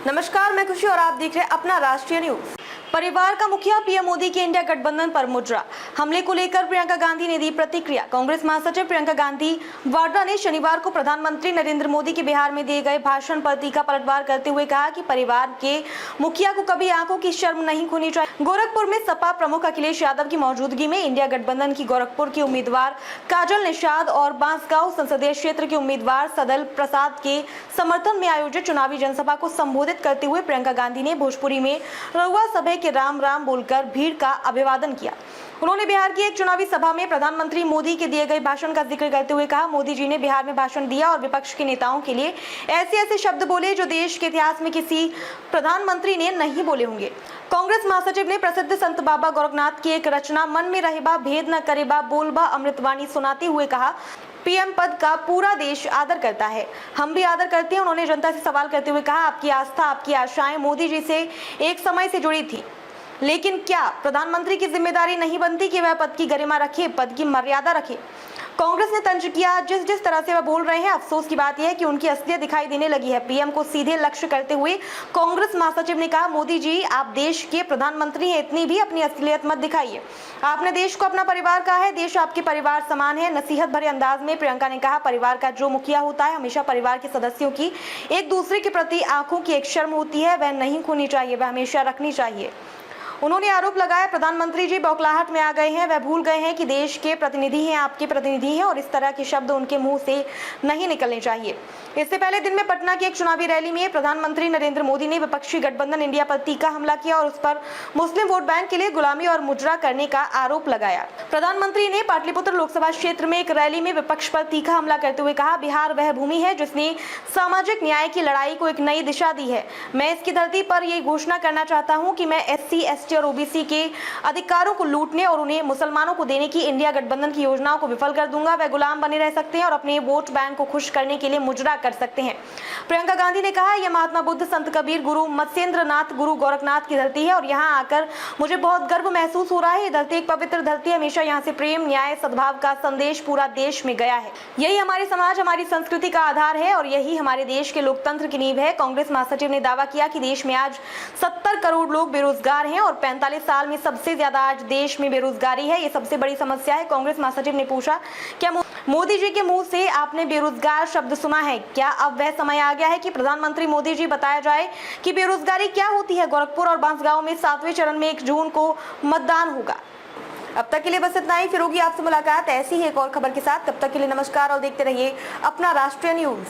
नमस्कार, मैं खुशी और आप देख रहे हैं अपना राष्ट्रीय न्यूज। परिवार का मुखिया पीएम मोदी के इंडिया गठबंधन पर मुजरा। हमले को लेकर प्रियंका गांधी ने दी प्रतिक्रिया। कांग्रेस महासचिव प्रियंका गांधी वाड्रा ने शनिवार को प्रधानमंत्री नरेंद्र मोदी के बिहार में दिए गए भाषण पर तीखा पलटवार करते हुए कहा कि परिवार के मुखिया को कभी आंखों की शर्म नहीं खोनी चाहिए। गोरखपुर में सपा प्रमुख अखिलेश यादव की मौजूदगी में इंडिया गठबंधन की गोरखपुर की उम्मीदवार काजल निषाद और बांसगांव संसदीय क्षेत्र के उम्मीदवार सदल प्रसाद के समर्थन में आयोजित चुनावी जनसभा को संबोधित करते हुए प्रियंका गांधी ने भोजपुरी में रउआ सभा के राम राम बोलकर भीड़ का अभिवादन किया। उन्होंने बिहार की एक चुनावी सभा में प्रधानमंत्री मोदी के दिए गए भाषण का जिक्र करते हुए कहा, मोदी जी ने बिहार में भाषण दिया और विपक्ष के नेताओं के लिए ऐसे शब्द बोले जो देश के इतिहास में किसी प्रधानमंत्री ने नहीं बोले होंगे। कांग्रेस महासचिव ने प्रसिद्ध संत बाबा गोरखनाथ की एक रचना मन में रहेबा भेद न करेबा बोलबा अमृतवाणी सुनाते हुए कहा, पीएम पद का पूरा देश आदर करता है, हम भी आदर करते हैं। उन्होंने जनता से सवाल करते हुए कहा, आपकी आस्था आपकी आशाएं मोदी जी से एक समय से जुड़ी थी, लेकिन क्या प्रधानमंत्री की जिम्मेदारी नहीं बनती कि वह पद की गरिमा रखे, पद की मर्यादा रखे। कांग्रेस ने तंज किया, जिस तरह से वह बोल रहे हैं, अफसोस की बात यह है कि उनकी असलियत दिखाई देने लगी है। पीएम को सीधे लक्ष्य करते हुए कांग्रेस महासचिव ने कहा, मोदी जी आप देश के प्रधानमंत्री हैं, इतनी भी अपनी असलियत मत दिखाइए। आपने देश को अपना परिवार कहा है, देश आपके परिवार समान है। नसीहत भरे अंदाज में प्रियंका ने कहा, परिवार का जो मुखिया होता है हमेशा परिवार के सदस्यों की एक दूसरे के प्रति आंखों की एक शर्म होती है, वह नहीं खोनी चाहिए, वह हमेशा रखनी चाहिए। उन्होंने आरोप लगाया, प्रधानमंत्री जी बौखलाहट में आ गए हैं, वह भूल गए हैं कि देश के प्रतिनिधि हैं, आपके प्रतिनिधि हैं और इस तरह के शब्द उनके मुंह से नहीं निकलने चाहिए। इससे पहले दिन में पटना की एक चुनावी रैली में प्रधानमंत्री नरेंद्र मोदी ने विपक्षी गठबंधन इंडिया पर तीखा हमला किया और उस पर मुस्लिम वोट बैंक के लिए गुलामी और मुजरा करने का आरोप लगाया। प्रधानमंत्री ने पाटलिपुत्र लोकसभा क्षेत्र में एक रैली में विपक्ष पर तीखा हमला करते हुए कहा, बिहार वह भूमि है जिसने सामाजिक न्याय की लड़ाई को एक नई दिशा दी है। मैं इसकी धरती पर ये घोषणा करना चाहता हूँ कि मैं SC ST और OBC के अधिकारों को लूटने और उन्हें मुसलमानों को देने की इंडिया गठबंधन की योजनाओं को विफल कर दूंगा। वह गुलाम बने रह सकते हैं और अपने वोट बैंक को खुश करने के लिए मुजरा कर सकते हैं। प्रियंका गांधी ने कहा, यह महात्मा बुद्ध, संत कबीर, गुरु मत्स्येंद्र नाथ, गुरु गोरखनाथ की धरती है और यहाँ आकर मुझे बहुत गर्व महसूस हो रहा है। ये धरती एक पवित्र धरती है, हमेशा यहाँ से प्रेम, न्याय, सद्भाव का संदेश पूरा देश में गया है। यही हमारे समाज, हमारी संस्कृति का आधार है और यही हमारे देश के लोकतंत्र की नींव है। कांग्रेस महासचिव ने दावा किया कि देश में आज 70 करोड़ लोग बेरोजगार हैं और 45 साल में सबसे ज्यादा आज देश में बेरोजगारी है, ये सबसे बड़ी समस्या है। कांग्रेस महासचिव ने पूछा, क्या मोदी जी के मुंह से आपने बेरोजगार शब्द सुना है? क्या अब वह समय आ गया है कि प्रधानमंत्री मोदी जी बताया जाए कि बेरोजगारी क्या होती है? गोरखपुर और बांसगांव में 7वें चरण में 1 जून को मतदान होगा। अब तक के लिए बस इतना ही, फिर होगी आपसे मुलाकात ऐसी ही एक और खबर के साथ। तब तक के लिए नमस्कार और देखते रहिए अपना राष्ट्रीय न्यूज।